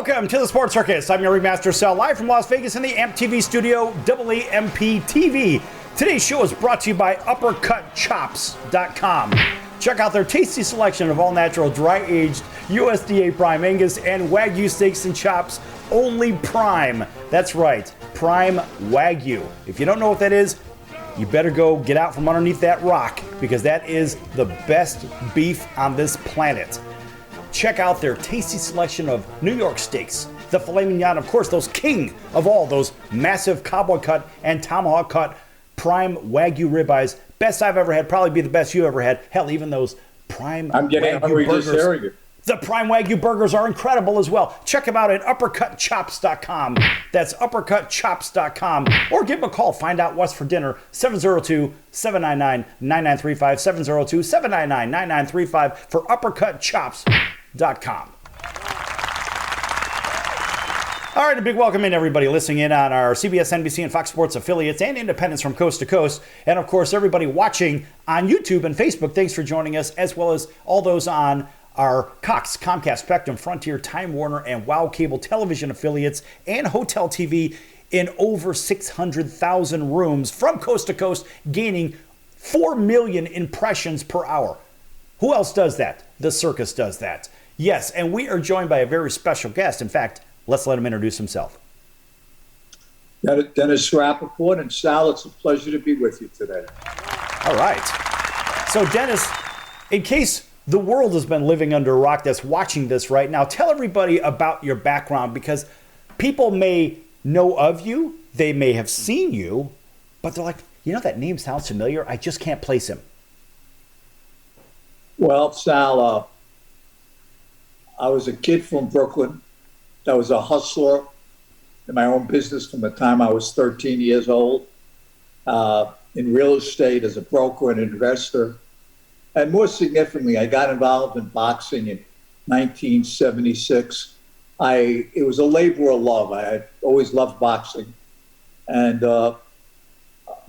Welcome to the Sports Circus. I'm your Ringmaster Sal, live from Las Vegas in the AMP TV studio, AAMP TV. Today's show is brought to you by UppercutChops.com. Check out their tasty selection of all-natural, dry-aged USDA Prime Angus and Wagyu steaks and chops. Only Prime. That's right, Prime Wagyu. If you don't know what that is, you better go get out from underneath that rock, because that is the best beef on this planet. Check out their tasty selection of New York steaks, the filet mignon, of course, those king of all, those massive cowboy cut and tomahawk cut Prime Wagyu ribeyes. Best I've ever had, probably be the best you ever had. Hell, even those Prime I'm getting Wagyu hungry burgers. just hearing it. The Prime Wagyu burgers are incredible as well. Check them out at UppercutChops.com. That's UppercutChops.com. Or give them a call. Find out what's for dinner. 702-799-9935. 702-799-9935 for UppercutChops.com. All right, a big welcome in everybody listening in on our CBS, NBC, and Fox Sports affiliates and independents from coast to coast. And of course, everybody watching on YouTube and Facebook, thanks for joining us, as well as all those on our Cox, Comcast, Spectrum, Frontier, Time Warner, and WOW Cable Television affiliates and Hotel TV in over 600,000 rooms from coast to coast, gaining 4 million impressions per hour. Who else does that? The circus does that. Yes, and we are joined by a very special guest. In fact, let's let him introduce himself. Dennis Rappaport, and Sal, it's a pleasure to be with you today. All right. So, Dennis, in case the world has been living under a rock that's watching this right now, tell everybody about your background, because people may know of you, they may have seen you, but they're like, you know, that name sounds familiar. I just can't place him. Well, Sal, I was a kid from Brooklyn. I was a hustler in my own business from the time I was 13 years old, in real estate as a broker and investor. And more significantly, I got involved in boxing in 1976. It was a labor of love. I had always loved boxing. And the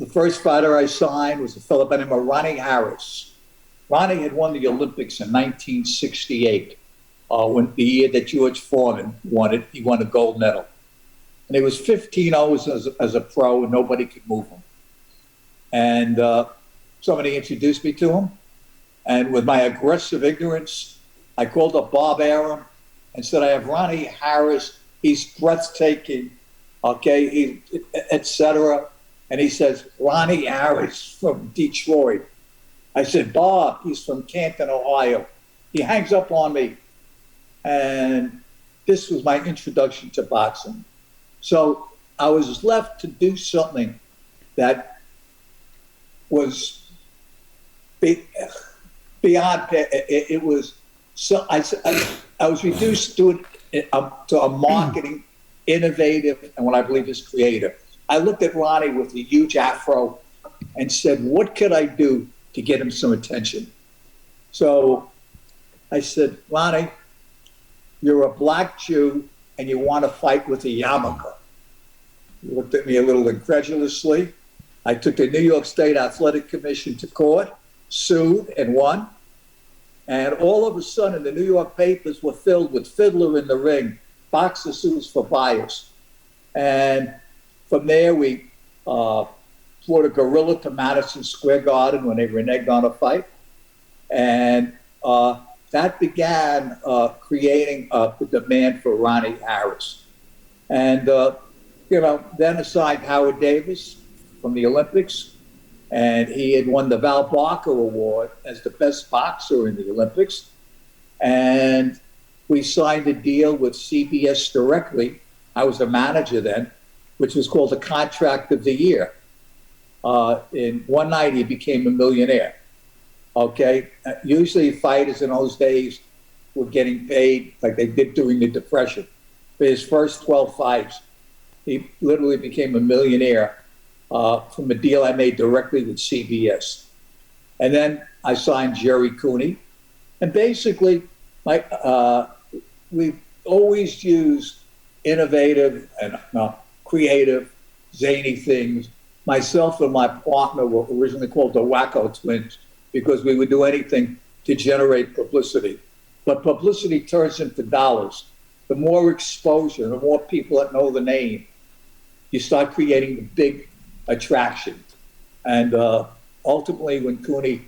first fighter I signed was a fellow by the name of Ronnie Harris. Ronnie had won the Olympics in 1968. When the year that George Foreman won it, he won a gold medal. And he was 15-0 as a pro, and nobody could move him. And somebody introduced me to him. And with my aggressive ignorance, I called up Bob Arum and said, I have Ronnie Harris. He's breathtaking, okay, etc. And he says, Ronnie Harris from Detroit. I said, Bob, he's from Canton, Ohio. He hangs up on me. And this was my introduction to boxing. So I was left to do something that was beyond. It was so. I was reduced to a marketing, innovative, and what I believe is creative. I looked at Ronnie with a huge afro and said, "What could I do to get him some attention?" So I said, "Ronnie, you're a black Jew and you want to fight with a yarmulke." He looked at me a little incredulously. I took the New York State Athletic Commission to court, sued, and won. And all of a sudden, the New York papers were filled with Fiddler in the Ring, boxer sues for bias. And from there, we flew a gorilla to Madison Square Garden when they reneged on a fight. And that began creating the demand for Ronnie Harris. And, then assigned Howard Davis from the Olympics, and he had won the Val Barker Award as the best boxer in the Olympics. And we signed a deal with CBS directly. I was the manager then, which was called the Contract of the Year. In one night, he became a millionaire. Okay, usually fighters in those days were getting paid like they did during the Depression. For his first 12 fights, he literally became a millionaire from a deal I made directly with CBS. And then I signed Jerry Cooney. And basically, we've always used innovative and creative, zany things. Myself and my partner were originally called the Wacko Twins because we would do anything to generate publicity. But publicity turns into dollars. the more exposure, the more people that know the name, you start creating the big attraction. And ultimately, when Cooney,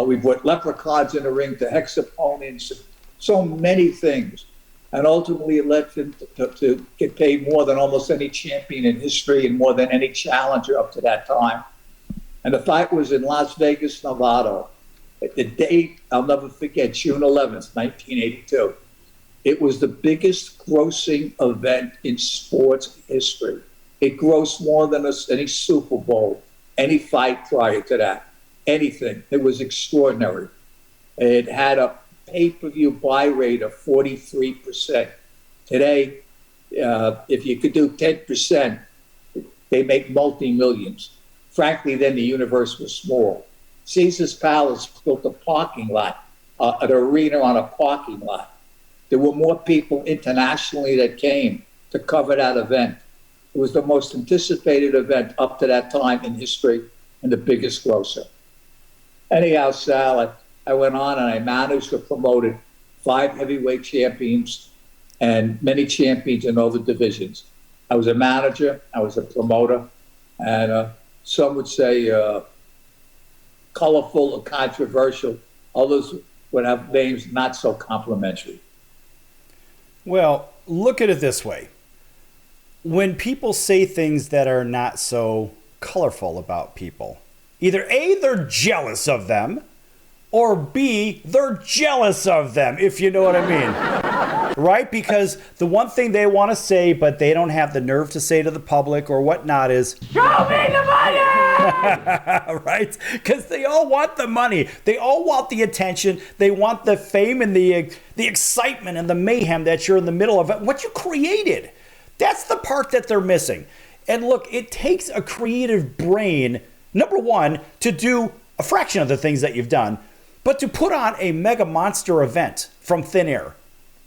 we put leprechauns in the ring to hexaponents, so many things. And ultimately, it led him to get paid more than almost any champion in history and more than any challenger up to that time. And the fight was in Las Vegas, Nevada. The date, I'll never forget, June 11th, 1982. It was the biggest grossing event in sports history. It grossed more than any Super Bowl, any fight prior to that, anything. It was extraordinary. It had a pay-per-view buy rate of 43%. Today, if you could do 10%, they make multi-millions. Frankly, then the universe was small. Caesar's Palace built a parking lot, an arena on a parking lot. There were more people internationally that came to cover that event. It was the most anticipated event up to that time in history and the biggest grosser. Anyhow, Sal, I went on and I managed or promoted 5 heavyweight champions and many champions in other divisions. I was a manager, I was a promoter, and some would say colorful or controversial. Others would have names not so complimentary. Well, look at it this way. When people say things that are not so colorful about people, either A, they're jealous of them, or B, they're jealous of them, if you know what I mean. Right? Because the one thing they want to say, but they don't have the nerve to say to the public or whatnot is, show me the money! Right? Because they all want the money. They all want the attention. They want the fame and the excitement and the mayhem that you're in the middle of. What you created. That's the part that they're missing. And look, it takes a creative brain, number one, to do a fraction of the things that you've done, but to put on a mega monster event from thin air.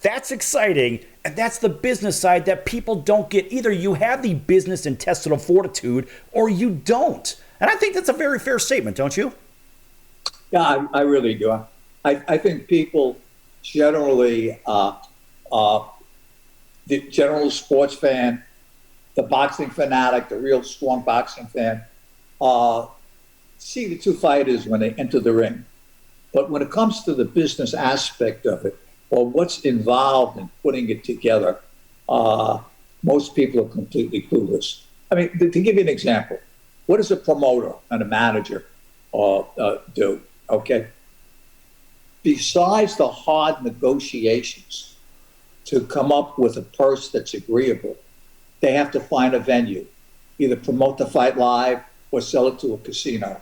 That's exciting, and that's the business side that people don't get. Either you have the business intestinal fortitude or you don't. And I think that's a very fair statement, don't you? Yeah, I really do. I think people generally, the general sports fan, the boxing fanatic, the real strong boxing fan, see the two fighters when they enter the ring. But when it comes to the business aspect of it, or what's involved in putting it together, most people are completely clueless. I mean, to give you an example, what does a promoter and a manager do? Okay. Besides the hard negotiations to come up with a purse that's agreeable, they have to find a venue, either promote the fight live or sell it to a casino.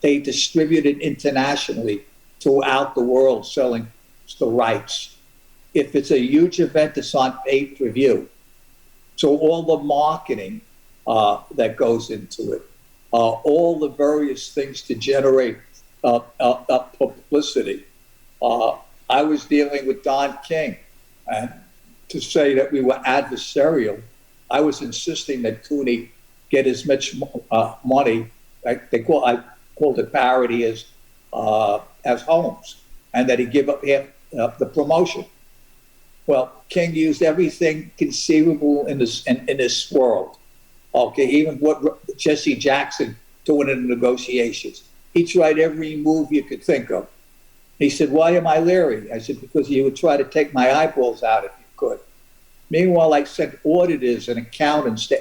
They distribute it internationally throughout the world, selling the rights. If it's a huge event, it's on pay-per-view. So all the marketing that goes into it, all the various things to generate publicity. I was dealing with Don King, and to say that we were adversarial, I was insisting that Cooney get as much money, I called it parity, as Holmes, and that he give up half the promotion. Well, King used everything conceivable in this world. Okay, even what Jesse Jackson doing in the negotiations. He tried every move you could think of. He said, "Why am I leery?" I said, "Because you would try to take my eyeballs out if you could." Meanwhile, I sent auditors and accountants to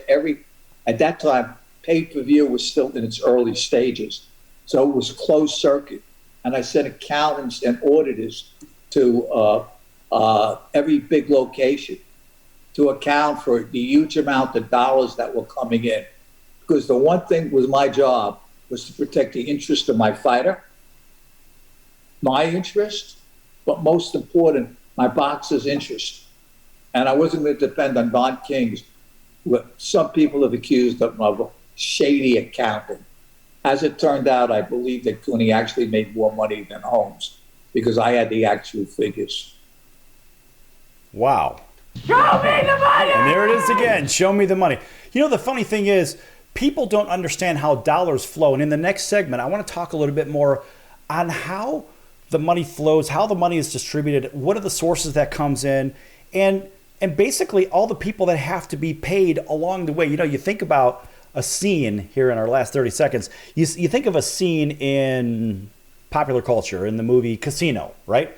at that time, pay-per-view was still in its early stages. So it was closed circuit. And I sent accountants and auditors to every big location to account for the huge amount of dollars that were coming in. Because the one thing was my job was to protect the interest of my fighter, my interest, but most important, my boxer's interest. And I wasn't going to depend on Don King's, what some people have accused of shady accounting. As it turned out, I believe that Cooney actually made more money than Holmes because I had the actual figures. Wow. Show me the money! And there it is again. Show me the money. You know, the funny thing is, people don't understand how dollars flow. And in the next segment, I want to talk a little bit more on how the money flows, how the money is distributed, what are the sources that comes in, and and basically all the people that have to be paid along the way. You know, you think about a scene here in our last 30 seconds. You think of a scene in popular culture in the movie Casino, right?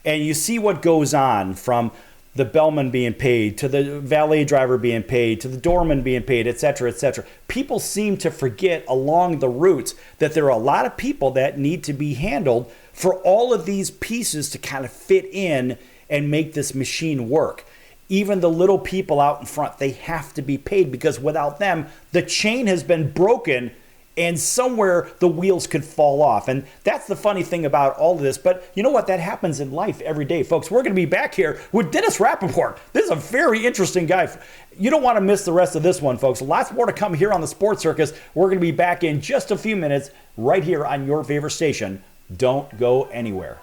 And you see what goes on from the bellman being paid to the valet driver being paid to the doorman being paid, et cetera, et cetera. People seem to forget along the routes that there are a lot of people that need to be handled for all of these pieces to kind of fit in and make this machine work. Even the little people out in front, they have to be paid, because without them, the chain has been broken and somewhere the wheels could fall off. And that's the funny thing about all of this. But you know what? That happens in life every day, folks. We're going to be back here with Dennis Rappaport. This is a very interesting guy. You don't want to miss the rest of this one, folks. Lots more to come here on the Sports Circus. We're going to be back in just a few minutes right here on your favorite station. Don't go anywhere.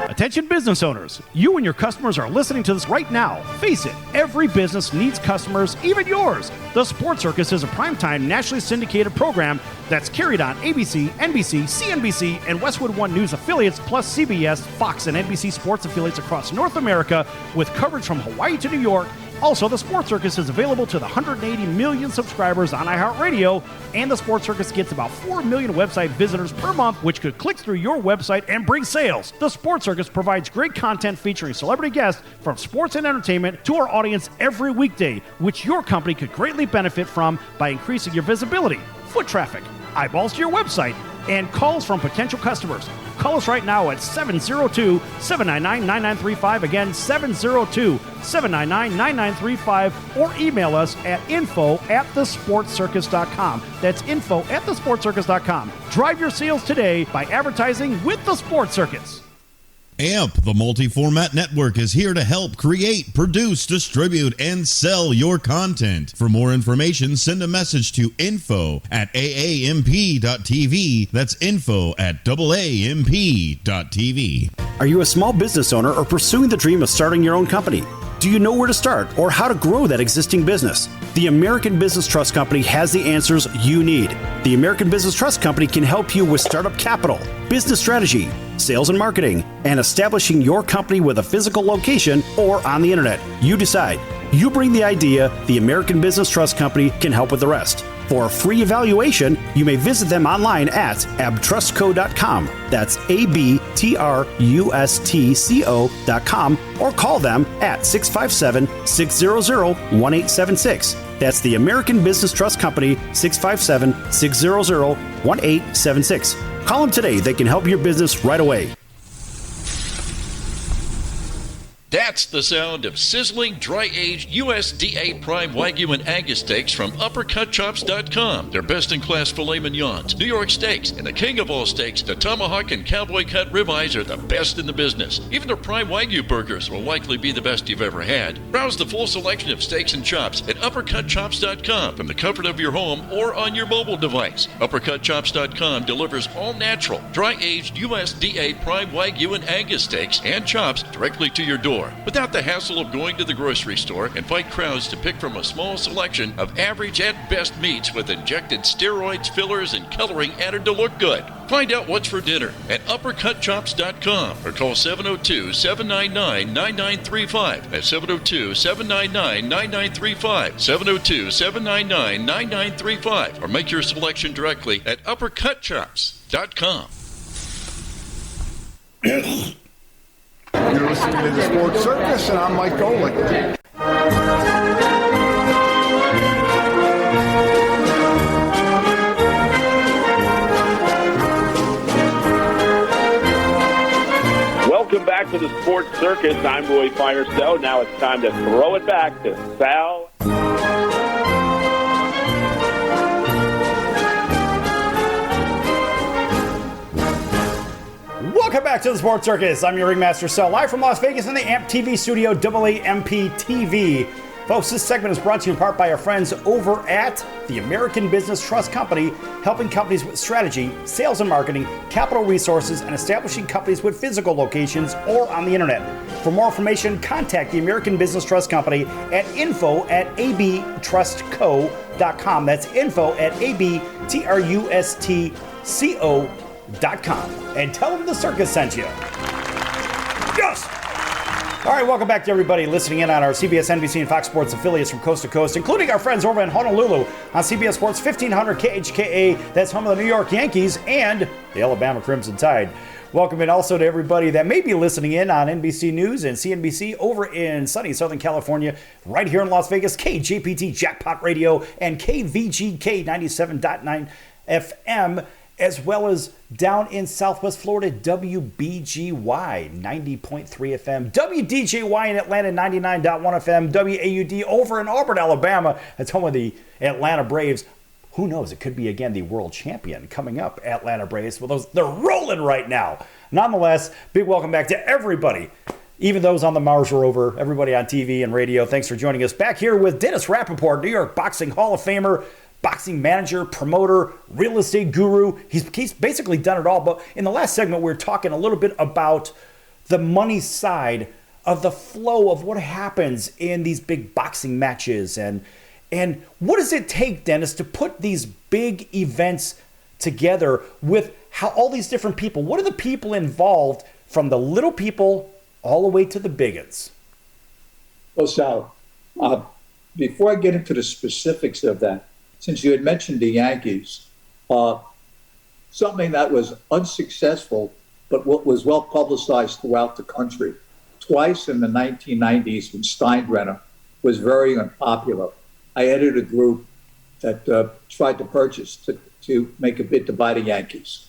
Attention business owners, you and your customers are listening to this right now. Face it, every business needs customers, even yours. The Sports Circus is a primetime nationally syndicated program that's carried on ABC, NBC, CNBC, and Westwood One News affiliates, plus CBS, Fox, and NBC sports affiliates across North America, with coverage from Hawaii to New York. Also, the Sports Circus is available to the 180 million subscribers on iHeartRadio, and the Sports Circus gets about 4 million website visitors per month, which could click through your website and bring sales. The Sports Circus provides great content featuring celebrity guests from sports and entertainment to our audience every weekday, which your company could greatly benefit from by increasing your visibility, foot traffic, eyeballs to your website, and calls from potential customers. Call us right now at 702-799-9935. Again, 702-799-9935. Or email us at info@thesportscircus.com. That's info@thesportscircus.com. Drive your sales today by advertising with the Sports Circus. AMP, the multi-format network, is here to help create, produce, distribute, and sell your content. For more information, send a message to info@aamp.tv. That's info@aamp.tv. Are you a small business owner or pursuing the dream of starting your own company? Do you know where to start or how to grow that existing business? The American Business Trust Company has the answers you need. The American Business Trust Company can help you with startup capital, business strategy, sales and marketing, and establishing your company with a physical location or on the internet. You decide. You bring the idea, the American Business Trust Company can help with the rest. For a free evaluation, you may visit them online at abtrustco.com. That's ABTRUSTCO.com, or call them at 657-600-1876. That's the American Business Trust Company, 657-600-1876. Call them today. They can help your business right away. That's the sound of sizzling, dry-aged USDA Prime Wagyu and Angus steaks from UppercutChops.com. Their best-in-class filet mignons, New York steaks, and the king of all steaks, the tomahawk and cowboy cut ribeyes, are the best in the business. Even their Prime Wagyu burgers will likely be the best you've ever had. Browse the full selection of steaks and chops at UppercutChops.com from the comfort of your home or on your mobile device. UppercutChops.com delivers all-natural, dry-aged USDA Prime Wagyu and Angus steaks and chops directly to your door, without the hassle of going to the grocery store and fight crowds to pick from a small selection of average at best meats with injected steroids, fillers, and coloring added to look good. Find out what's for dinner at UppercutChops.com or call 702-799-9935. That's 702-799-9935. 702-799-9935. Or make your selection directly at UppercutChops.com. You're listening to the Sports Circus, and I'm Mike Golick. Welcome back to the Sports Circus. I'm Roy Firestone. Now it's time to throw it back to Sal. Welcome back to the Sports Circus. I'm your Ringmaster Sal, live from Las Vegas in the AMP TV studio, AAMP TV. Folks, this segment is brought to you in part by our friends over at the American Business Trust Company, helping companies with strategy, sales and marketing, capital resources, and establishing companies with physical locations or on the internet. For more information, contact the American Business Trust Company at info@abtrustco.com. That's info@abtrustco.com. And tell them the circus sent you. Yes! All right, welcome back to everybody listening in on our CBS, NBC, and Fox Sports affiliates from coast to coast, including our friends over in Honolulu on CBS Sports 1500 KHKA. That's home of the New York Yankees and the Alabama Crimson Tide. Welcome in also to everybody that may be listening in on NBC News and CNBC over in sunny Southern California, right here in Las Vegas, KJPT Jackpot Radio and KVGK 97.9 FM. As well as down in Southwest Florida, WBGY 90.3 FM, WDJY in Atlanta 99.1 FM, WAUD over in Auburn, Alabama. That's home of the Atlanta Braves. Who knows? It could be again the world champion coming up, Atlanta Braves. Well, they're rolling right now. Nonetheless, big welcome back to everybody. Even those on the Mars rover, everybody on TV and radio. Thanks for joining us back here with Dennis Rappaport, New York Boxing Hall of Famer, boxing manager, promoter, real estate guru. He's basically done it all. But in the last segment, we were talking a little bit about the money side of the flow of what happens in these big boxing matches. And what does it take, Dennis, to put these big events together with how all these different people? What are the people involved from the little people all the way to the biggins? Well, Sal, before I get into the specifics of that, since you had mentioned the Yankees, something that was unsuccessful, but what was well publicized throughout the country. Twice in the 1990s, when Steinbrenner was very unpopular, I edited a group that tried to purchase to make a bid to buy the Yankees.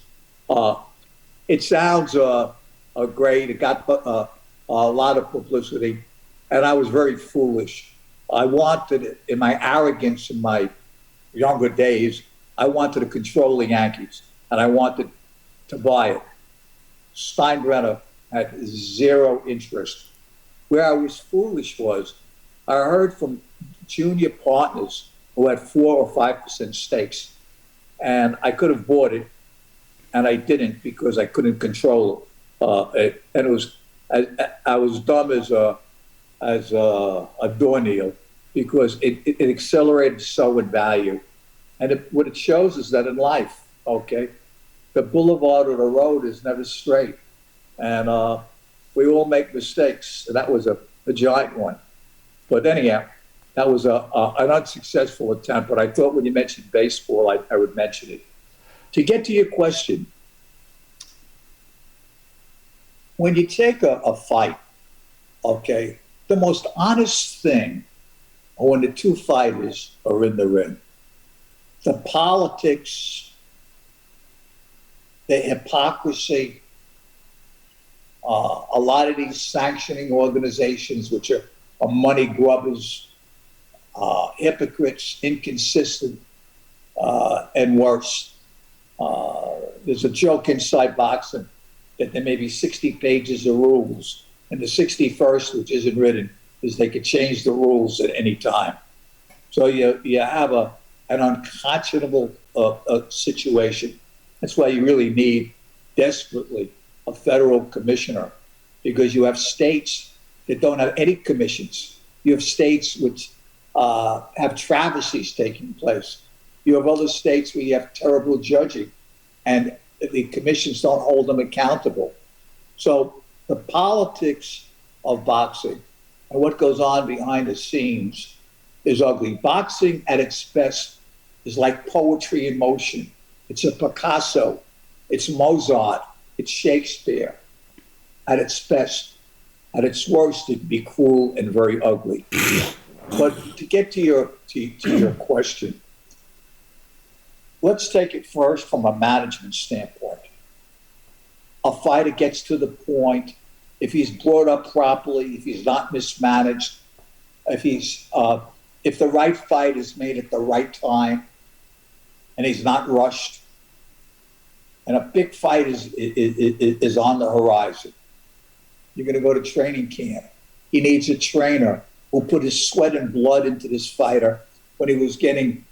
It sounds great. It got a lot of publicity, and I was very foolish. I wanted, in my arrogance, in my younger days, I wanted to control the Yankees, and I wanted to buy it. Steinbrenner had zero interest. Where I was foolish was, I heard from junior partners who had 4 or 5% stakes, and I could have bought it, and I didn't because I couldn't control it. And it was, I was dumb as a doornail, because it accelerated so in value. And what it shows is that in life, okay, the boulevard or the road is never straight. And we all make mistakes. And that was a giant one. But anyhow, that was an unsuccessful attempt. But I thought when you mentioned baseball, I would mention it. To get to your question, when you take a fight, okay, the most honest thing when the two fighters are in the ring, the politics, the hypocrisy, a lot of these sanctioning organizations, which are money grubbers, hypocrites, inconsistent, and worse. There's a joke inside boxing that there may be 60 pages of rules, and the 61st, which isn't written, is they could change the rules at any time. So you have an unconscionable situation. That's why you really need desperately a federal commissioner, because you have states that don't have any commissions. You have states which have travesties taking place. You have other states where you have terrible judging, and the commissions don't hold them accountable. So the politics of boxing and what goes on behind the scenes is ugly. Boxing at its best is like poetry in motion. It's a Picasso, it's Mozart, it's Shakespeare. At its best, at its worst, it'd be cruel and very ugly. But to get to your question, let's take it first from a management standpoint. A fighter gets to the point, if he's brought up properly, if he's not mismanaged, if the right fight is made at the right time, and he's not rushed, and a big fight is on the horizon. You're going to go to training camp. He needs a trainer who who put his sweat and blood into this fighter when he was getting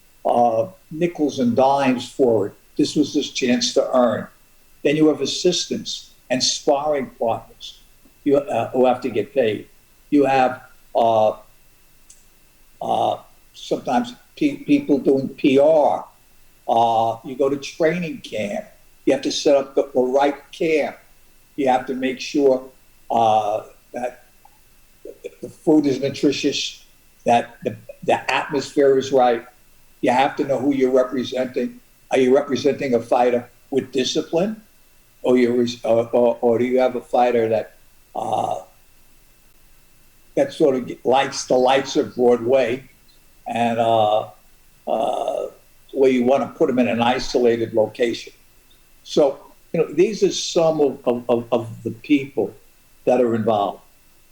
nickels and dimes for it. This was his chance to earn. Then you have assistants and sparring partners who have to get paid. You have sometimes people doing PR. You go to training camp. You have to set up the right camp. You have to make sure that the food is nutritious, that the atmosphere is right. You have to know who you're representing. Are you representing a fighter with discipline, or do you have a fighter that sort of likes the lights of Broadway, and where you want to put them in an isolated location? So, these are some of the people that are involved.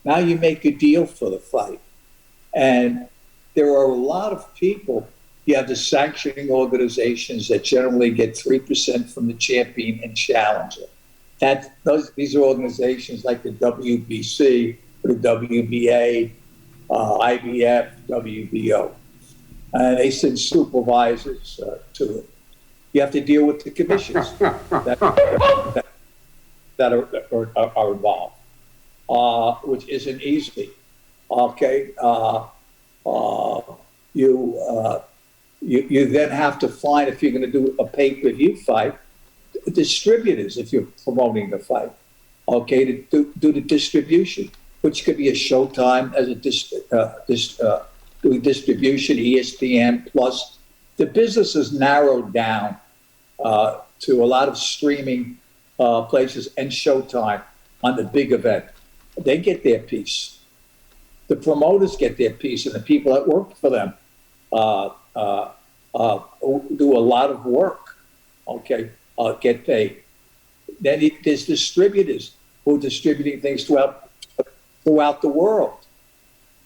Now you make a deal for the fight. And there are a lot of people. You have the sanctioning organizations that generally get 3% from the champion and challenger. These are organizations like the WBC, the WBA, IBF, WBO. And they send supervisors to it. You have to deal with the commissions that are involved, which isn't easy. Okay, you then have to find, if you're going to do a pay-per-view fight, distributors if you're promoting the fight. Okay, to do the distribution, which could be a Showtime as a doing distribution, ESPN Plus. The business is narrowed down to a lot of streaming places and Showtime on the big event. They get their piece. The promoters get their piece, and the people that work for them do a lot of work, okay, get paid. Then there's distributors who are distributing things throughout the world.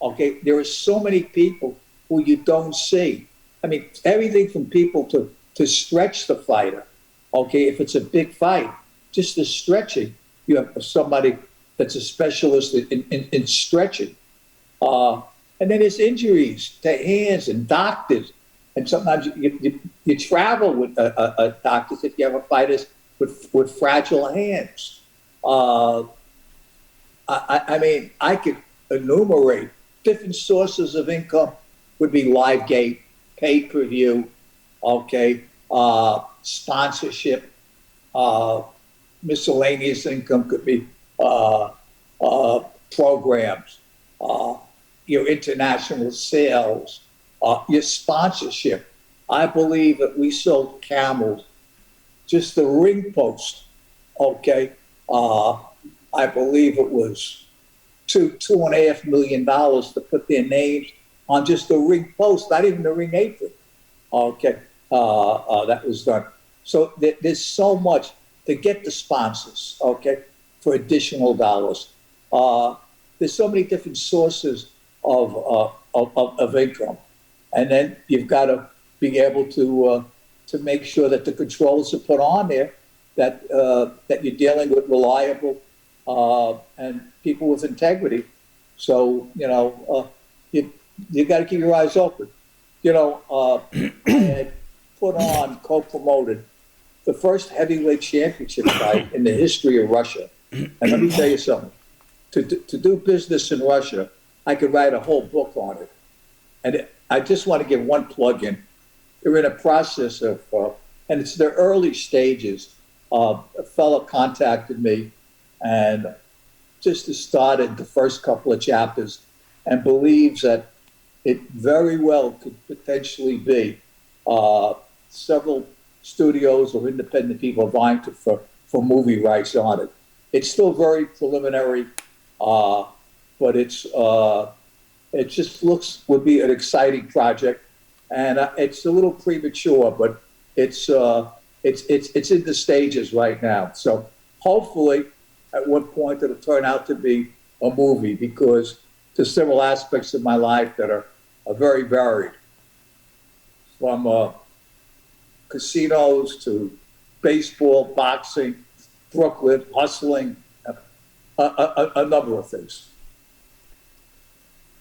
Okay, there are so many people who you don't see. I mean, everything from people to stretch the fighter. Okay, if it's a big fight, just the stretching, you have somebody that's a specialist in stretching. And then there's injuries to hands and doctors. And sometimes you travel with doctors if you have a fighters with fragile hands. I mean, I could enumerate different sources of income. Would be Livegate, pay-per-view, okay, sponsorship, miscellaneous income could be programs, your international sales, your sponsorship. I believe that we sold camels, just the ring post, okay, I believe it was $2.5 million to put their names on just the ring post, not even the ring apron. Okay, that was done. So there's so much to get the sponsors, okay, for additional dollars. There's so many different sources of income. And then you've got to be able to make sure that the controls are put on there, that you're dealing with reliable and people with integrity. So, you got to keep your eyes open. I had co-promoted the first heavyweight championship fight in the history of Russia. And let me tell you something. To do business in Russia, I could write a whole book on it. And I just want to give one plug in. They're in a process of, and it's their early stages. A fellow contacted me and just started the first couple of chapters and believes that it very well could potentially be several studios or independent people vying for movie rights on it. It's still very preliminary, but it just would be an exciting project, and it's a little premature, but it's in the stages right now. So hopefully, at one point it'll turn out to be a movie, because there's several aspects of my life that are very varied, from casinos to baseball, boxing, Brooklyn, hustling, a number of things.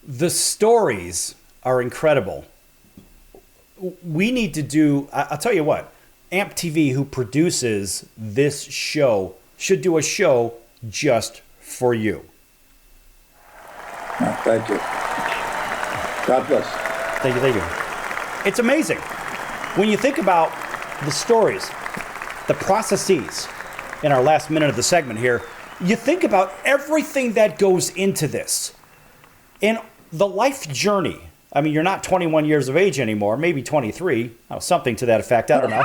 The stories are incredible. We need to do, I'll tell you what, AMP TV, who produces this show, should do a show just for you. Oh, thank you. God bless. Thank you. It's amazing. When you think about the stories, the processes, in our last minute of the segment here, you think about everything that goes into this. And the life journey. I mean, you're not 21 years of age anymore, maybe 23, something to that effect. I don't know.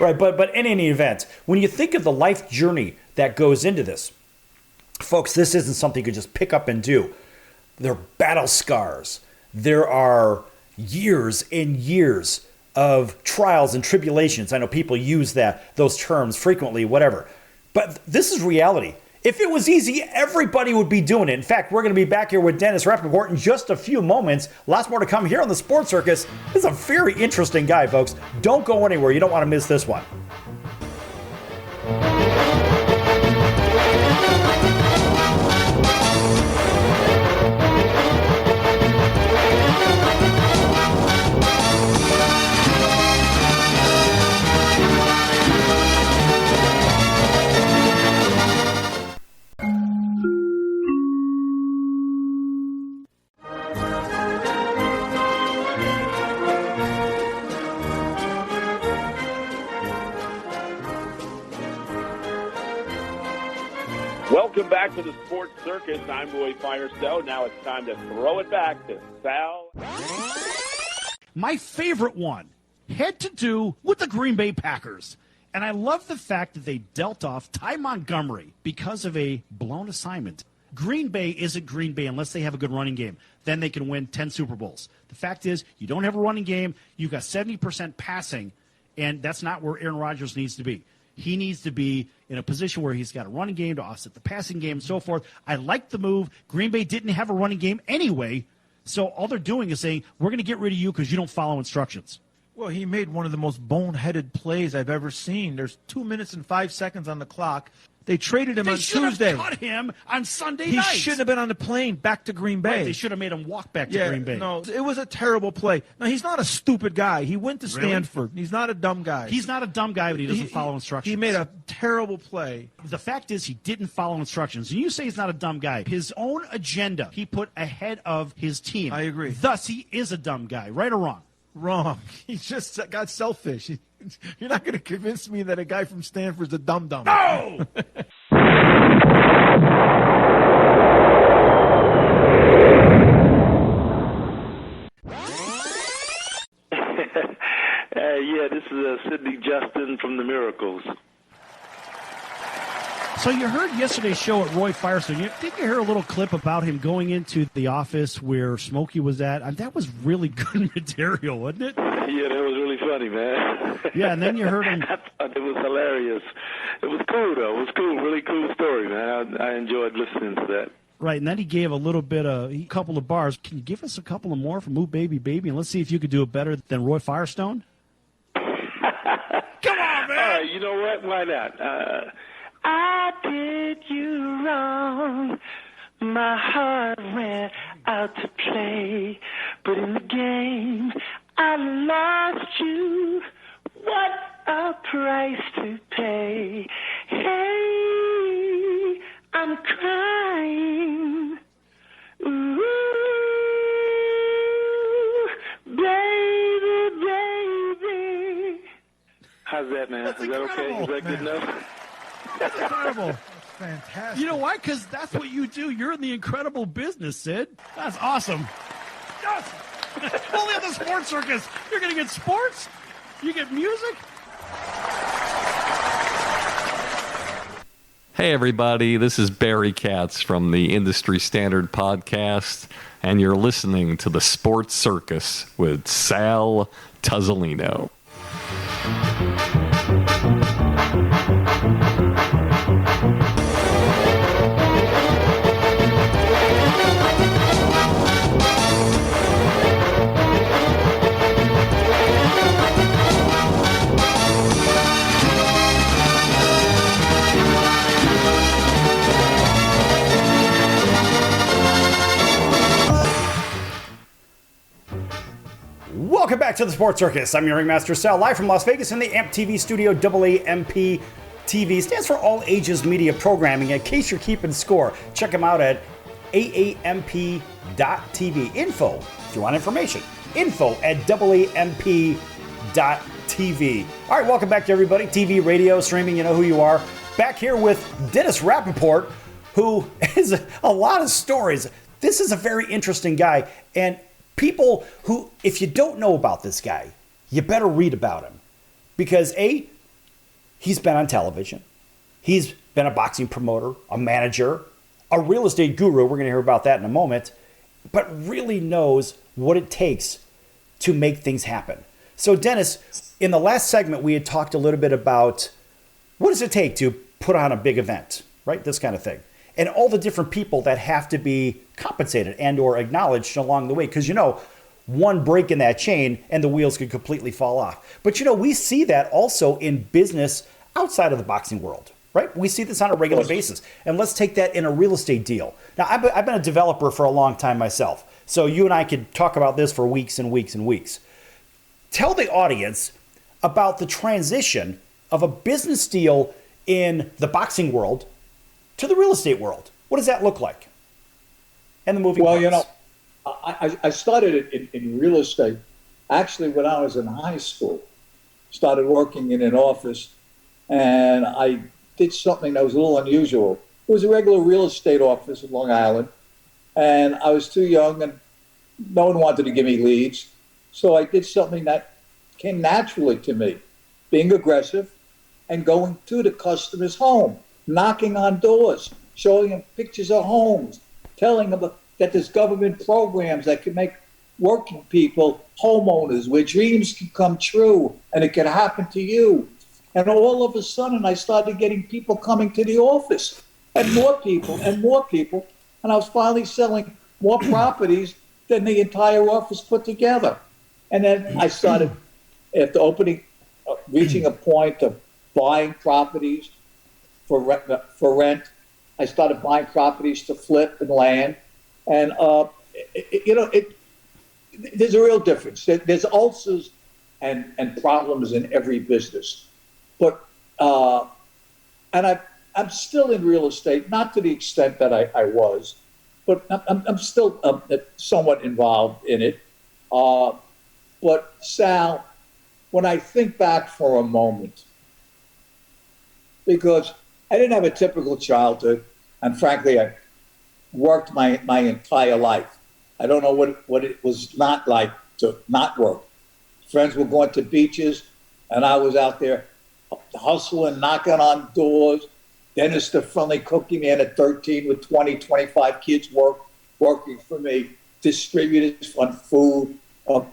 Right, but in any event, when you think of the life journey that goes into this, folks, this isn't something you could just pick up and do. There are battle scars. There are years and years of trials and tribulations. I know people use those terms frequently, whatever. But this is reality. If it was easy, everybody would be doing it. In fact, we're going to be back here with Dennis Rappaport in just a few moments. Lots more to come here on the Sports Circus. This is a very interesting guy, folks. Don't go anywhere. You don't want to miss this one. Welcome back to the Sports Circus. I'm Roy Firestone. Now it's time to throw it back to Sal. My favorite one had to do with the Green Bay Packers. And I love the fact that they dealt off Ty Montgomery because of a blown assignment. Green Bay isn't Green Bay unless they have a good running game. Then they can win 10 Super Bowls. The fact is, you don't have a running game. You've got 70% passing, and that's not where Aaron Rodgers needs to be. He needs to be in a position where he's got a running game to offset the passing game and so forth. I like the move. Green Bay didn't have a running game anyway, so all they're doing is saying, we're going to get rid of you because you don't follow instructions. Well, he made one of the most boneheaded plays I've ever seen. There's 2 minutes and 5 seconds on the clock. They traded him on Tuesday. They should have cut him on Sunday night. He shouldn't have been on the plane back to Green Bay. Right, they should have made him walk back to Green Bay. No, it was a terrible play. Now, he's not a stupid guy. He went to Stanford. He's not a dumb guy. He's not a dumb guy, but he doesn't follow instructions. He made a terrible play. The fact is he didn't follow instructions. And you say he's not a dumb guy. His own agenda he put ahead of his team. I agree. Thus, he is a dumb guy. Right or wrong? Wrong. He just got selfish. You're not going to convince me that a guy from Stanford's a dum-dum. No! Yeah, this is Sidney Justin from The Miracles. So you heard yesterday's show at Roy Firestone. Didn't you hear a little clip about him going into the office where Smokey was at? That was really good material, wasn't it? Yeah, that was really funny, man. Yeah, and then you heard him. I thought it was hilarious. It was cool, though. It was cool. Really cool story, man. I enjoyed listening to that. Right, and then he gave a couple of bars. Can you give us a couple of more from Ooh Baby Baby? And let's see if you could do it better than Roy Firestone. Come on, man! All right, you know what? Why not? I did you wrong. My heart went out to play, but in the game I lost you. What a price to pay. Hey, I'm crying. Ooh, baby, baby. How's that, man? That's Is that okay? Is that good enough? That's incredible. That's fantastic. You know why? Because that's what you do. You're in the incredible business, Sid. That's awesome. Yes! Only on the Sports Circus. You're going to get sports. You get music. Hey, everybody. This is Barry Katz from the Industry Standard Podcast, and you're listening to the Sports Circus with Sal Tuzzolino. Welcome back to the Sports Circus. I'm your Ringmaster Sal, live from Las Vegas in the AMP TV studio. AAMP TV stands for All Ages Media Programming. In case you're keeping score, check them out at aamp.tv. Info, if you want information, info at aamp.tv. All right, welcome back to everybody. TV, radio, streaming, you know who you are. Back here with Dennis Rappaport, who has a lot of stories. This is a very interesting guy, and people who, if you don't know about this guy, you better read about him. Because A, he's been on television. He's been a boxing promoter, a manager, a real estate guru. We're going to hear about that in a moment. But really knows what it takes to make things happen. So Dennis, in the last segment, we had talked a little bit about what does it take to put on a big event, right? This kind of thing. And all the different people that have to be compensated and or acknowledged along the way. Because, you know, one break in that chain and the wheels could completely fall off. But, you know, we see that also in business outside of the boxing world, right? We see this on a regular basis. And let's take that in a real estate deal. Now, I've been a developer for a long time myself. So you and I could talk about this for weeks and weeks and weeks. Tell the audience about the transition of a business deal in the boxing world to the real estate world. What does that look like? And the moving parts. You know, I started in real estate actually when I was in high school. Started working in an office, and I did something that was a little unusual. It was a regular real estate office in Long Island, and I was too young, and no one wanted to give me leads. So I did something that came naturally to me, being aggressive and going to the customer's home, knocking on doors, showing them pictures of homes, telling them that there's government programs that can make working people homeowners where dreams can come true and it can happen to you. And all of a sudden, I started getting people coming to the office, and more people, and I was finally selling more properties than the entire office put together. And then I started, after reaching a point of buying properties for rent, I started buying properties to flip and land. And, there's a real difference. There's ulcers and problems in every business. But, and I'm still in real estate, not to the extent that I was, but I'm still somewhat involved in it. But Sal, when I think back for a moment, because I didn't have a typical childhood, and frankly, I worked my entire life. I don't know what it was not like to not work. Friends were going to beaches, and I was out there hustling, knocking on doors. Dennis, the friendly cookie man at 13 with 20, 25 kids working for me, distributors on food,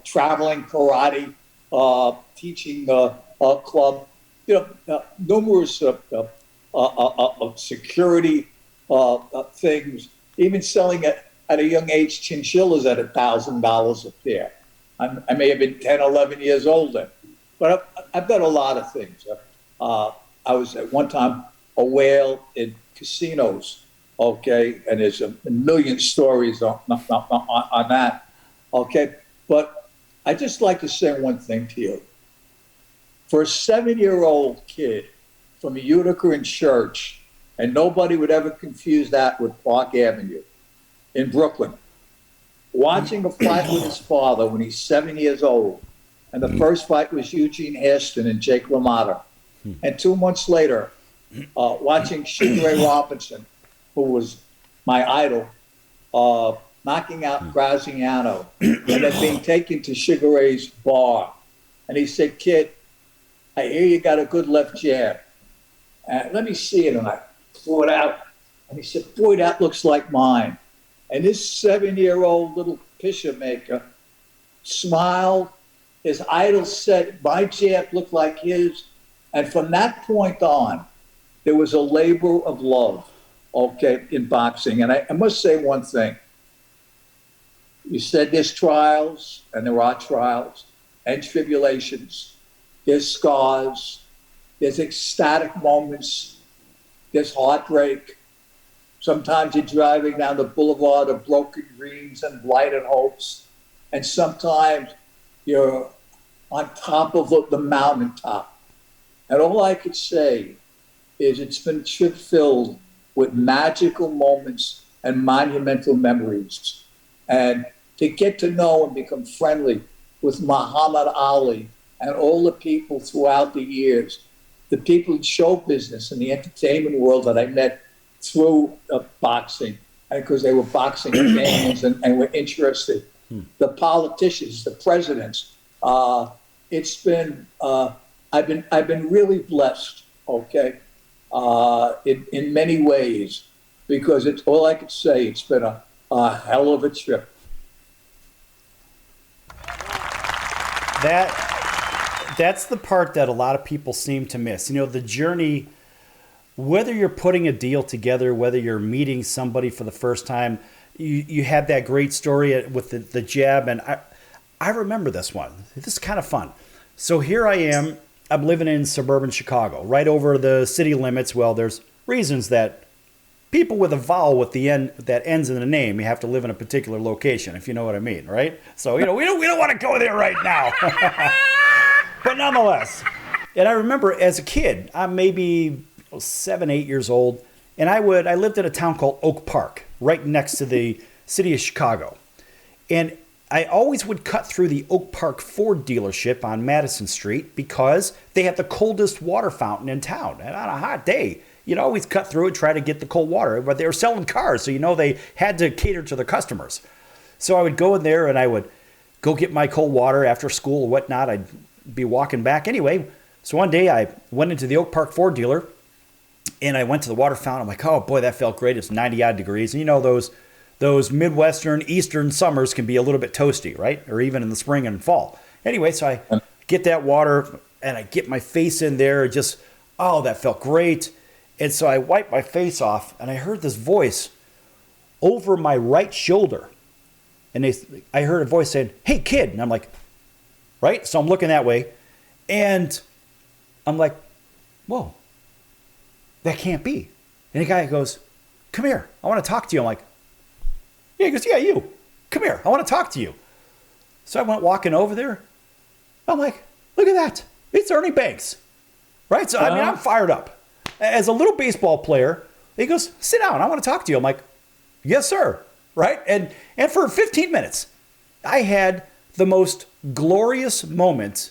traveling karate, teaching club, numerous security things, even selling at a young age chinchillas at $1,000 a pair. I may have been 10, 11 years old then, but I've done a lot of things. I was at one time a whale in casinos, okay, and there's a million stories on that, okay. But I just like to say one thing to you. For a 7-year-old kid from Utica and Church, and nobody would ever confuse that with Park Avenue in Brooklyn, watching a fight with his father when he's 7 years old, and the first fight was Eugene Aston and Jake LaMotta, and 2 months later, watching Sugar Ray Robinson, who was my idol, knocking out Graziano, and then being taken to Sugar Ray's bar. And he said, "Kid, I hear you got a good left jab. Let me see it." And I pulled it out. And he said, "Boy, that looks like mine." And this 7-year-old little picture maker smiled. His idol said, "My jab looked like his." And from that point on, there was a labor of love, okay, in boxing. And I must say one thing. You said there's trials, and there are trials, and tribulations. There's scars. There's ecstatic moments. There's heartbreak. Sometimes you're driving down the boulevard of broken dreams and blighted hopes. And sometimes you're on top of the mountaintop. And all I could say is it's been a trip filled with magical moments and monumental memories. And to get to know and become friendly with Muhammad Ali and all the people throughout the years, the people in show business and the entertainment world that I met through boxing, and because they were boxing fans and were interested, the politicians, the presidents. It's been I've been really blessed, okay, in many ways, because it's all I could say. It's been a hell of a trip. That's the part that a lot of people seem to miss. You know, the journey, whether you're putting a deal together, whether you're meeting somebody for the first time, you had that great story with the jab, and I remember this one. This is kind of fun. So here I am. I'm living in suburban Chicago, right over the city limits. Well, there's reasons that people with a vowel with the end that ends in the name, you have to live in a particular location, if you know what I mean, right? So, you know, we don't want to go there right now. But nonetheless, and I remember as a kid, I'm maybe 7, 8 years old, and I lived in a town called Oak Park, right next to the city of Chicago. And I always would cut through the Oak Park Ford dealership on Madison Street because they had the coldest water fountain in town. And on a hot day, you'd always cut through and try to get the cold water. But they were selling cars, so you know they had to cater to their customers. So I would go in there and I would go get my cold water after school or whatnot. I'd be walking back anyway. So one day I went into the Oak Park Ford dealer and I went to the water fountain. I'm like, oh boy, that felt great. It's 90 odd degrees. And you know, those Midwestern, Eastern summers can be a little bit toasty, right? Or even in the spring and fall. Anyway, so I get that water and I get my face in there. Just, oh, that felt great. And so I wiped my face off and I heard this voice over my right shoulder. And I heard a voice saying, hey, kid. And I'm like, right? So I'm looking that way. And I'm like, whoa, that can't be. And the guy goes, come here. I want to talk to you. I'm like, yeah. He goes, yeah, you. Come here. I want to talk to you. So I went walking over there. I'm like, look at that. It's Ernie Banks. Right? So, I mean, I'm fired up. As a little baseball player, he goes, sit down. I want to talk to you. I'm like, yes, sir. Right? And for 15 minutes, I had the most glorious moment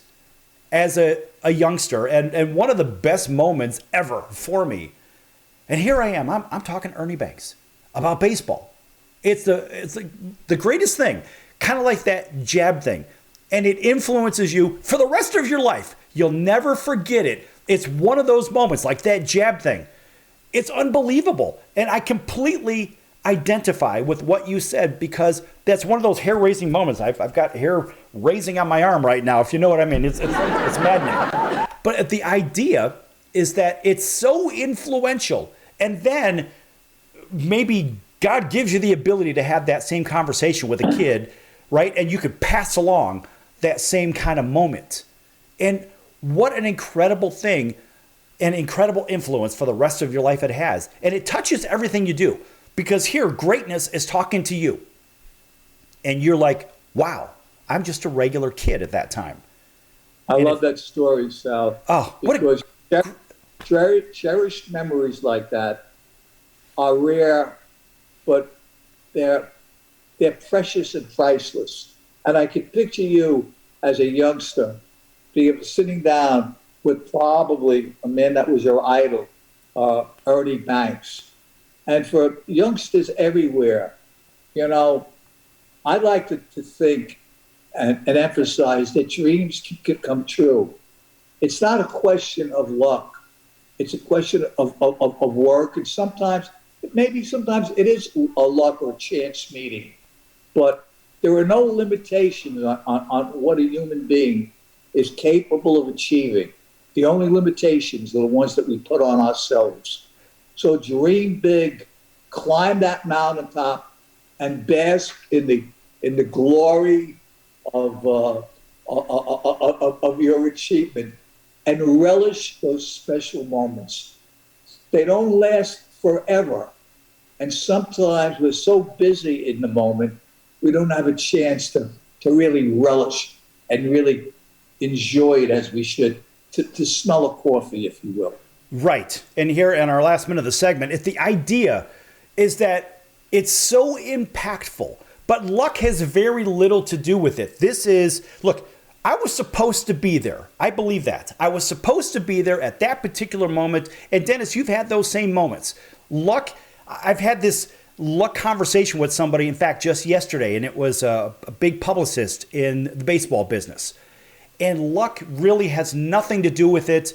as a youngster and one of the best moments ever for me. And here I am. I'm talking Ernie Banks about baseball. It's the greatest thing, kind of like that jab thing. And it influences you for the rest of your life. You'll never forget it. It's one of those moments, like that jab thing. It's unbelievable. And I completely identify with what you said because that's one of those hair-raising moments. I've got hair raising on my arm right now, if you know what I mean. It's maddening. But the idea is that it's so influential. And then maybe God gives you the ability to have that same conversation with a kid, right? And you could pass along that same kind of moment. And what an incredible thing, an incredible influence for the rest of your life it has. And it touches everything you do. Because here, greatness is talking to you. And you're like, wow, I'm just a regular kid at that time. I love that story, Sal. Oh, because cherished memories like that are rare, but they're precious and priceless. And I can picture you as a youngster sitting down with probably a man that was your idol, Ernie Banks. And for youngsters everywhere, you know, I'd like to think and emphasize that dreams can come true. It's not a question of luck. It's a question of work. And sometimes it is a luck or a chance meeting. But there are no limitations on what a human being is capable of achieving. The only limitations are the ones that we put on ourselves. So dream big, climb that mountaintop, and bask in the glory of your achievement, and relish those special moments. They don't last forever, and sometimes we're so busy in the moment we don't have a chance to really relish and really enjoy it as we should, to smell a coffee, if you will. Right. And here in our last minute of the segment, the idea is that it's so impactful, but luck has very little to do with it. Look, I was supposed to be there. I believe that. I was supposed to be there at that particular moment. And Dennis, you've had those same moments. Luck, I've had this luck conversation with somebody, in fact, just yesterday, and it was a big publicist in the baseball business. And luck really has nothing to do with it.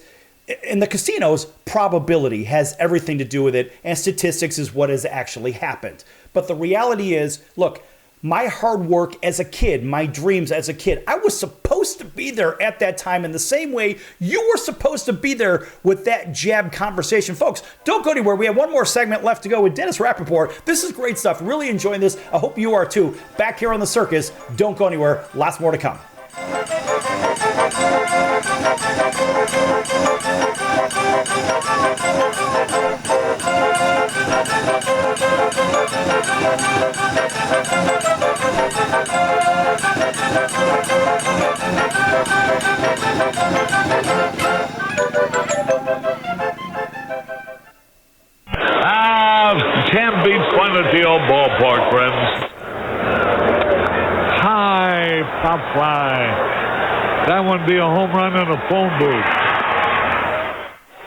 In the casinos, probability has everything to do with it, and statistics is what has actually happened. But the reality is, look, my hard work as a kid, my dreams as a kid, I was supposed to be there at that time in the same way you were supposed to be there with that jab conversation. Folks, don't go anywhere. We have one more segment left to go with Dennis Rappaport. This is great stuff. Really enjoying this. I hope you are too. Back here on the circus. Don't go anywhere. Lots more to come. Can't beat fun at the old ballpark, friends. Hi, pop fly. That would be a home run in a phone booth.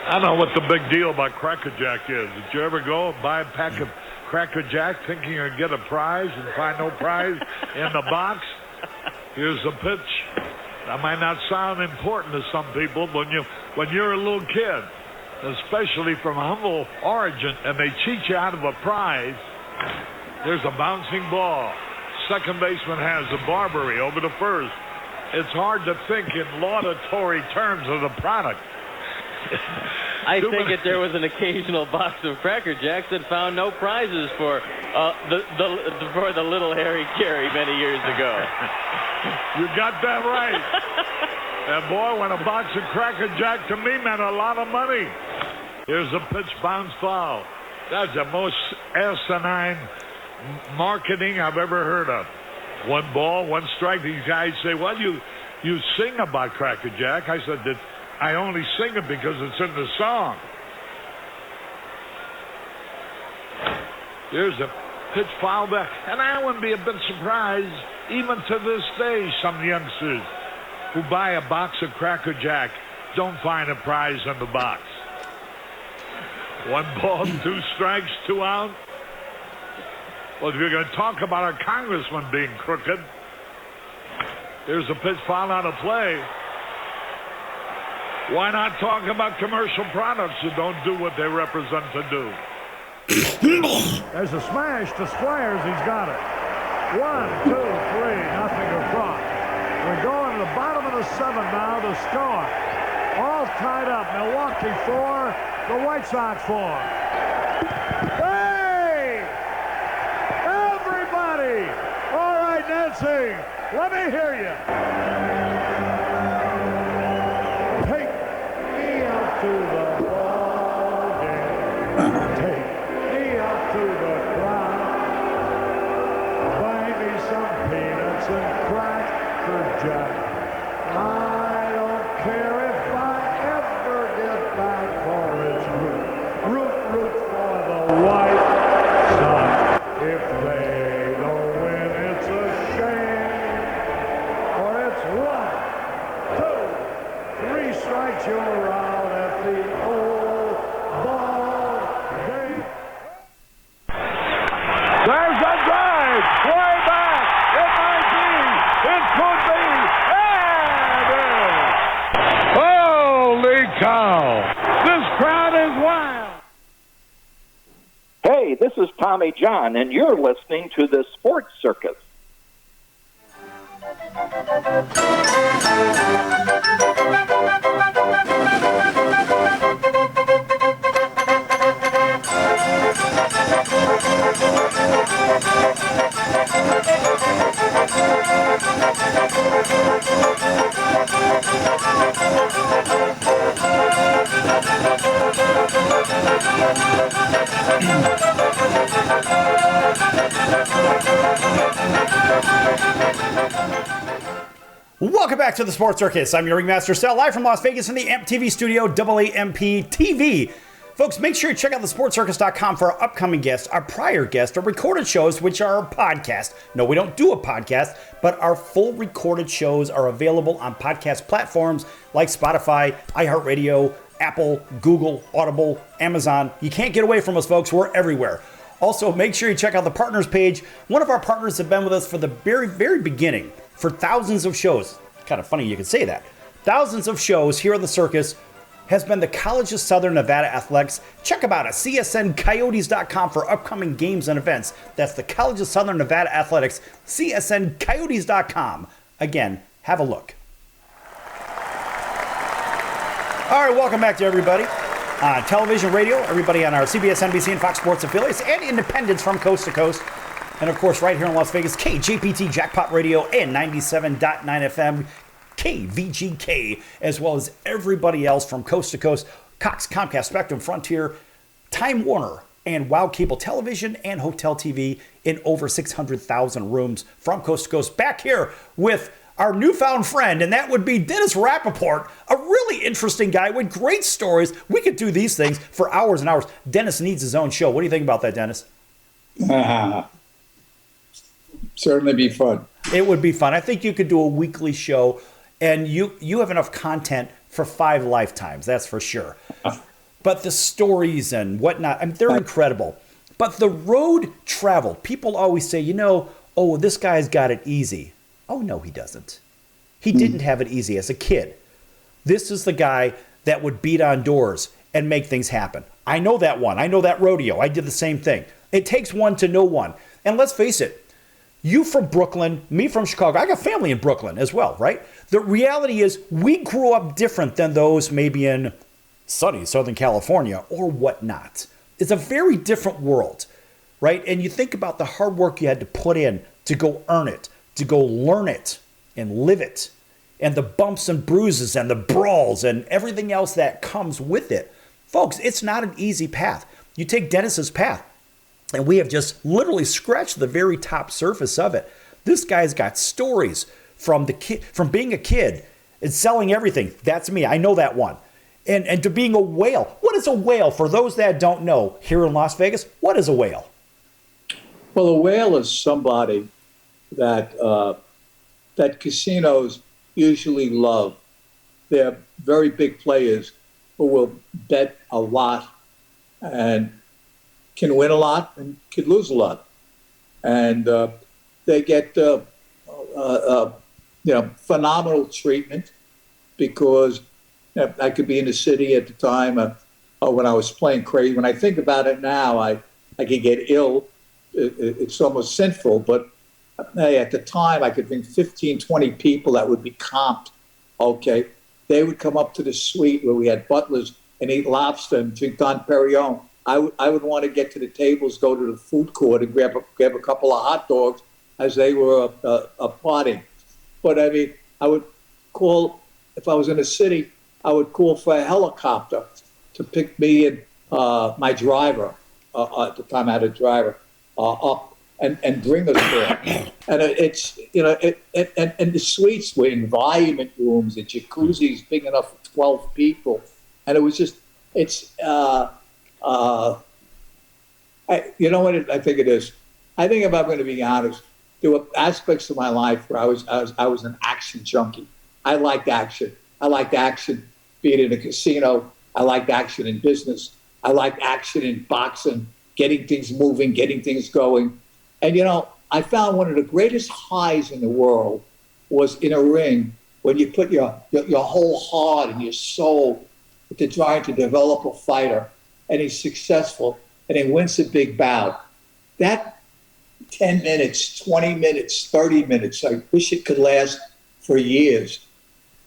I don't know what the big deal about Cracker Jack is. Did you ever go and buy a pack of Cracker Jack thinking you'd get a prize and find no prize in the box? Here's the pitch. That might not sound important to some people, but when you're a little kid, especially from humble origin, and they cheat you out of a prize, there's a bouncing ball. Second baseman has the Barbary over to first. It's hard to think in laudatory terms of the product. I think that there was an occasional box of Cracker Jacks that found no prizes for the little Harry Carey many years ago. You got that right. And boy, when a box of Cracker Jack to me meant a lot of money. Here's a pitch, bounce foul. That's the most asinine marketing I've ever heard of. 1 ball, 1 strike. These guys say, well, you sing about Cracker Jack. I said that I only sing it because it's in the song. Here's a pitch foul back. And I wouldn't be a bit surprised, even to this day, some youngsters who buy a box of Cracker Jack don't find a prize in the box. 1 ball, 2 strikes, 2 out. Well, if you're going to talk about a congressman being crooked, here's a pitch foul out of play. Why not talk about commercial products that don't do what they represent to do? There's a smash to Squires. He's got it. 1, 2, 3, nothing across. We're going to the bottom of the 7th now to score. All tied up. Milwaukee 4, the White Sox 4. Hey! Everybody! All right, Nancy, let me hear you. Take me out to the ball game. Take me out to the ground. Buy me some peanuts and Cracker Jack. I don't care if I ever get back for its root for the White Sox. If they don't win, it's a shame. Or it's 1, 2, 3 strikes, you're out at the old ball game. There's a drive. Way back. It might be. It could be. Holy cow! This crowd is wild! Hey, this is Tommy John, and you're listening to the Sports Circus. Welcome back to the Sports Circus. I'm your Ringmaster Sal, live from Las Vegas in the AMP TV studio, AAMP TV. Folks, make sure you check out thesportscircus.com for our upcoming guests, our prior guests, our recorded shows, which are our podcast. No, we don't do a podcast, but our full recorded shows are available on podcast platforms like Spotify, iHeartRadio, Apple, Google, Audible, Amazon. You can't get away from us, folks. We're everywhere. Also, make sure you check out the partners page. One of our partners have been with us for the very, very beginning for thousands of shows. Kind of funny you could say that. Thousands of shows here on the circus has been the College of Southern Nevada Athletics. Check them out at csncoyotes.com for upcoming games and events. That's the College of Southern Nevada Athletics, csncoyotes.com. Again, have a look. All right, welcome back to everybody on television, radio, everybody on our CBS, NBC, and Fox Sports affiliates, and independents from coast to coast. And of course, right here in Las Vegas, KJPT Jackpot Radio and 97.9 FM, KVGK, as well as everybody else from coast to coast, Cox, Comcast, Spectrum, Frontier, Time Warner, and Wow Cable Television and Hotel TV in over 600,000 rooms from coast to coast. Back here with our newfound friend, and that would be Dennis Rappaport, a really interesting guy with great stories. We could do these things for hours and hours. Dennis needs his own show. What do you think about that, Dennis? Certainly be fun. It would be fun. I think you could do a weekly show, and you have enough content for 5 lifetimes, that's for sure. But the stories and whatnot, I mean, they're incredible. But the road traveled, people always say, oh, this guy's got it easy. Oh, no, he doesn't. He didn't have it easy as a kid. This is the guy that would beat on doors and make things happen. I know that one. I know that rodeo. I did the same thing. It takes one to know one. And let's face it, you from Brooklyn, me from Chicago. I got family in Brooklyn as well, right? The reality is we grew up different than those maybe in sunny Southern California or whatnot. It's a very different world, right? And you think about the hard work you had to put in to go earn it, to go learn it and live it, and the bumps and bruises and the brawls and everything else that comes with it. Folks, it's not an easy path. You take Dennis's path, and we have just literally scratched the very top surface of it. This guy's got stories from being a kid and selling everything. That's me. I know that one. And to being a whale. What is a whale? For those that don't know, here in Las Vegas, what is a whale? Well, a whale is somebody that casinos usually love. They're very big players who will bet a lot and can win a lot and could lose a lot. And they get phenomenal treatment because I could be in the city at the time when I was playing crazy. When I think about it now, I could get ill. It's almost sinful, but hey, at the time I could bring 15, 20 people that would be comped. Okay. They would come up to the suite where we had butlers and eat lobster and drink Don Perignon. I would want to get to the tables, go to the food court and grab a couple of hot dogs as they were partying. But I mean, I would call, if I was in a city, I would call for a helicopter to pick me and my driver, at the time I had a driver, up and bring us there. And and the suites were environment rooms and jacuzzis big enough for 12 people. And it was just, you know what I think it is? I think if I'm going to be honest, there were aspects of my life where I was an action junkie. I liked action. I liked action being in a casino. I liked action in business. I liked action in boxing, getting things moving, getting things going. And, I found one of the greatest highs in the world was in a ring when you put your whole heart and your soul into trying to develop a fighter, and he's successful, and he wins a big bout. That 10 minutes, 20 minutes, 30 minutes, I wish it could last for years,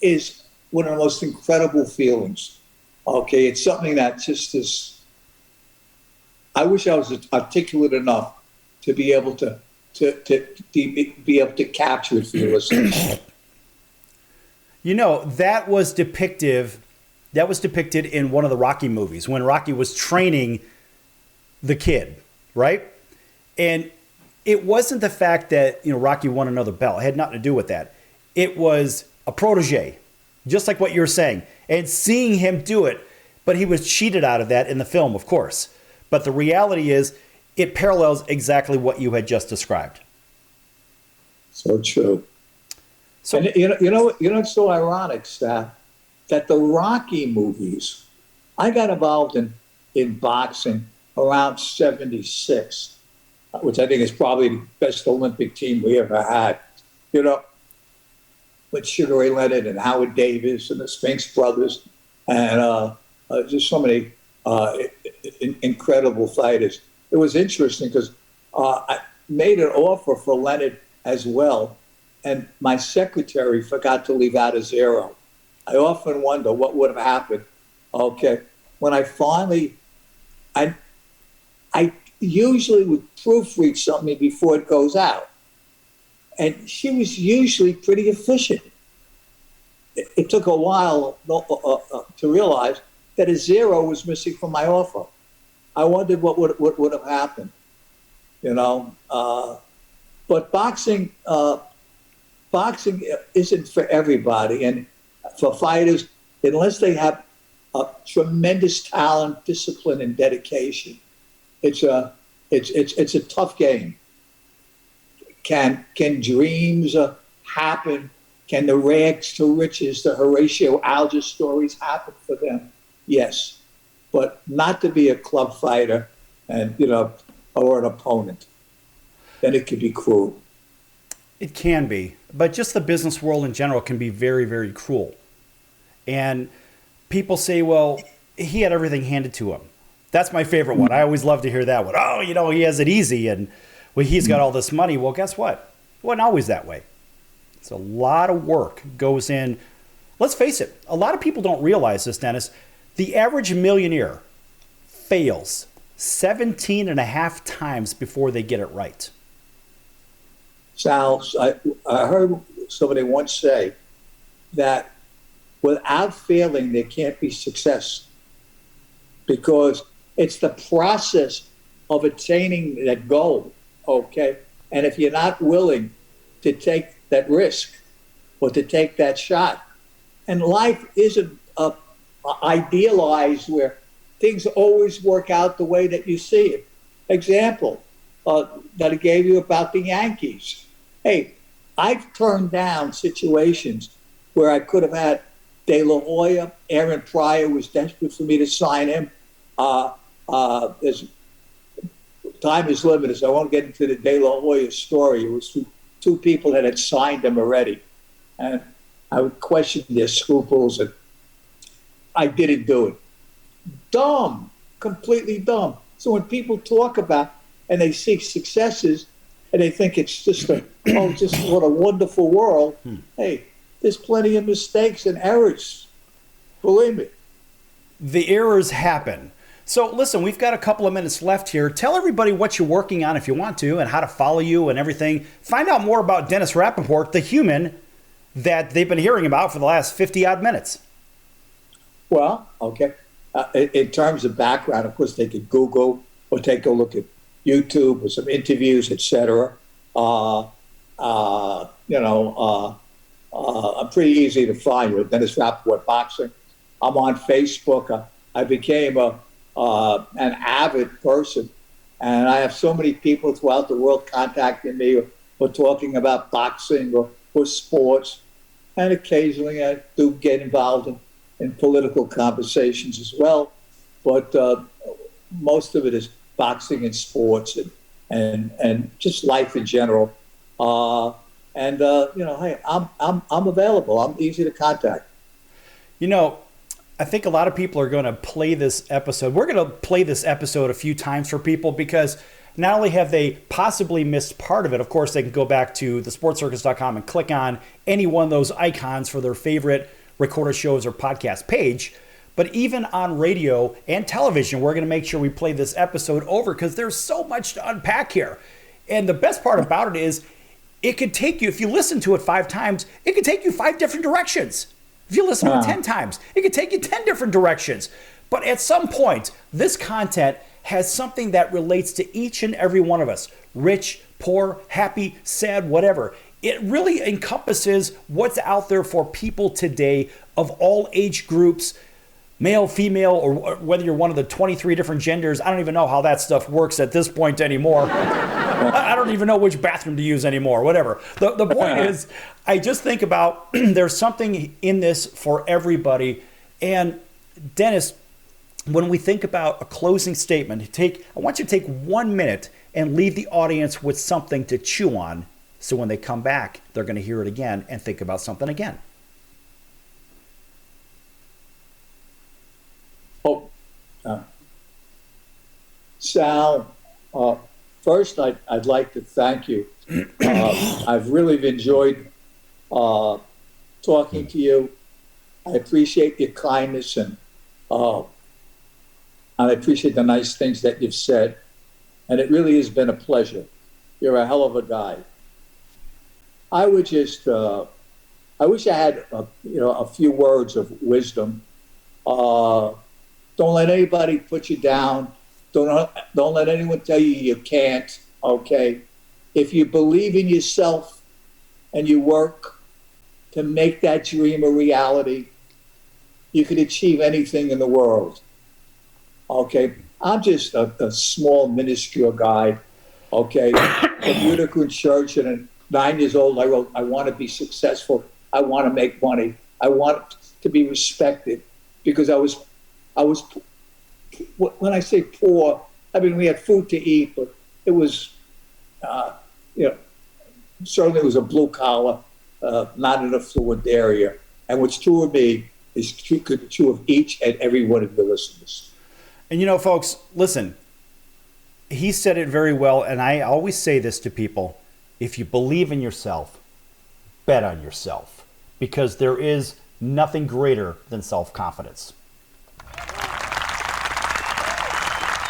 is one of the most incredible feelings. Okay, it's something that just is, I wish I was articulate enough to be able to be able to capture it for your listeners. That was depicted in one of the Rocky movies when Rocky was training the kid, right? And it wasn't the fact that Rocky won another belt. It had nothing to do with that. it was a protege, just like what you're saying, and seeing him do it. But he was cheated out of that in the film, of course. But the reality is, it parallels exactly what you had just described. So true. So and you know, it's so ironic, Sal, that the Rocky movies. I got involved in boxing around '76, which I think is probably the best Olympic team we ever had. You know, with Sugar Ray Leonard and Howard Davis and the Spinks brothers, and just so many incredible fighters. It was interesting because I made an offer for Leonard as well, and my secretary forgot to leave out a zero. I often wonder what would have happened. Okay, when I finally, I usually would proofread something before it goes out, and she was usually pretty efficient. It took a while to realize that a zero was missing from my offer. I wondered what would have happened, you know. But boxing isn't for everybody, and for fighters, unless they have tremendous talent, discipline, and dedication, it's a tough game. Can dreams happen? Can the rags to riches, the Horatio Alger stories happen for them? Yes, but not to be a club fighter and, you know, or an opponent. Then it could be cruel. It can be, but just the business world in general can be very, very cruel. And people say, well, he had everything handed to him. That's my favorite one. I always love to hear that one. Oh, you know, he has it easy and well, he's got all this money. Well, guess what? It wasn't always that way. It's a lot of work goes in. Let's face it. A lot of people don't realize this, Dennis. The average millionaire fails 17 and a half times before they get it right. Sal, I heard somebody once say that without failing, there can't be success, because it's the process of attaining that goal, okay? And if you're not willing to take that risk or to take that shot, and life isn't idealized where things always work out the way that you see it. Example that I gave you about the Yankees. Hey, I've turned down situations where I could have had De La Hoya. Aaron Pryor was desperate for me to sign him. There's time is limited, so I won't get into the De La Hoya story. It was two people that had signed him already, and I would question their scruples, and I didn't do it. Dumb, completely dumb. So when people talk about and they see successes and they think it's just just what a wonderful world. Hey, there's plenty of mistakes and errors. Believe me. The errors happen. So listen, we've got a couple of minutes left here. Tell everybody what you're working on if you want to and how to follow you and everything. Find out more about Dennis Rappaport, the human that they've been hearing about for the last 50-odd minutes. Well, okay. In terms of background, of course, they could Google or take a look at YouTube or some interviews, etc. I'm pretty easy to find with Dennis Rappaport Boxing. I'm on Facebook. I became an avid person, and I have so many people throughout the world contacting me or talking about boxing or sports, and occasionally I do get involved in political conversations as well, but most of it is boxing and sports and just life in general. Hey, I'm available. I'm easy to contact. You know, I think a lot of people are going to play this episode. We're going to play this episode a few times for people because not only have they possibly missed part of it, of course, they can go back to thesportscircus.com and click on any one of those icons for their favorite recorded shows or podcast page. But even on radio and television, we're going to make sure we play this episode over because there's so much to unpack here. And the best part about it is it could take you, if you listen to it 5 times, it could take you 5 different directions. If you listen to it 10 times, it could take you 10 different directions. But at some point, this content has something that relates to each and every one of us. Rich, poor, happy, sad, whatever. it really encompasses what's out there for people today of all age groups, male, female, or whether you're one of the 23 different genders. I don't even know how that stuff works at this point anymore. I don't even know which bathroom to use anymore, whatever. The point is, I just think about there's something in this for everybody. And Dennis, when we think about a closing statement, I want you to take 1 minute and leave the audience with something to chew on. So when they come back, they're going to hear it again and think about something again. Sal, first I'd like to thank you. I've really enjoyed talking to you. I appreciate your kindness and I appreciate the nice things that you've said. And it really has been a pleasure. You're a hell of a guy. I would just, I wish I had, a few words of wisdom. Don't let anybody put you down. Don't let anyone tell you you can't, okay? If you believe in yourself and you work to make that dream a reality, you can achieve anything in the world, okay? I'm just a small, minuscule guy, okay? From Utica Church, and at 9 years old, I wrote, I want to be successful. I want to make money. I want to be respected, because I was, when I say poor, I mean, we had food to eat, but it was, certainly it was a blue collar, not an affluent area. And what's true of me is true of each and every one of the listeners. And folks, listen, he said it very well, and I always say this to people: if you believe in yourself, bet on yourself, because there is nothing greater than self-confidence.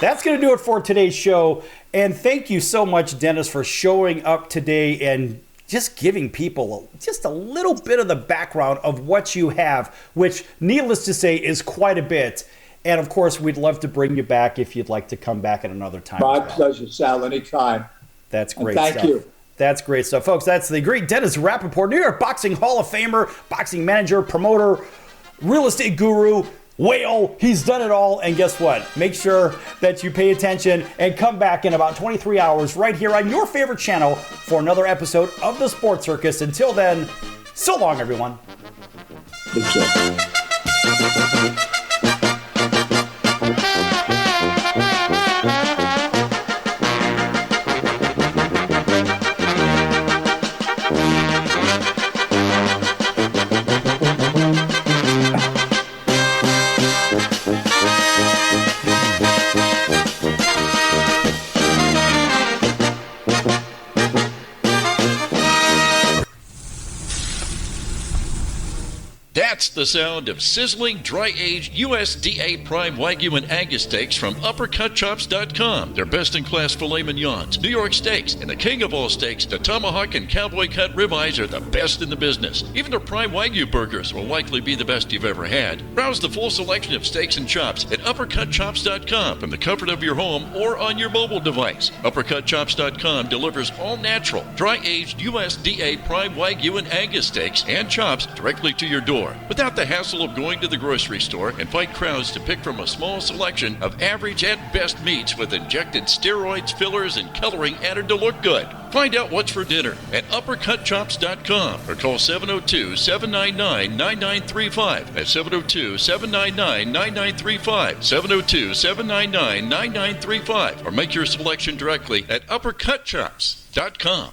That's going to do it for today's show. And thank you so much, Dennis, for showing up today and just giving people just a little bit of the background of what you have, which, needless to say, is quite a bit. And, of course, we'd love to bring you back if you'd like to come back at another time. My pleasure, Sal, anytime. That's great stuff. Thank you. That's great stuff. Folks, that's the great Dennis Rappaport, New York Boxing Hall of Famer, boxing manager, promoter, real estate guru, whale. He's done it all. And guess what? Make sure that you pay attention and come back in about 23 hours right here on your favorite channel for another episode of the Sports Circus. Until then, so long, everyone. Take care. That's the sound of sizzling, dry-aged USDA Prime Wagyu and Angus steaks from UppercutChops.com. Their best-in-class filet mignons, New York steaks, and the king of all steaks, the tomahawk and cowboy cut ribeyes are the best in the business. Even their Prime Wagyu burgers will likely be the best you've ever had. Browse the full selection of steaks and chops at UppercutChops.com from the comfort of your home or on your mobile device. UppercutChops.com delivers all-natural, dry-aged USDA Prime Wagyu and Angus steaks and chops directly to your door, without the hassle of going to the grocery store and fight crowds to pick from a small selection of average at best meats with injected steroids, fillers, and coloring added to look good. Find out what's for dinner at UppercutChops.com or call 702-799-9935. That's 702-799-9935. 702-799-9935. Or make your selection directly at UppercutChops.com.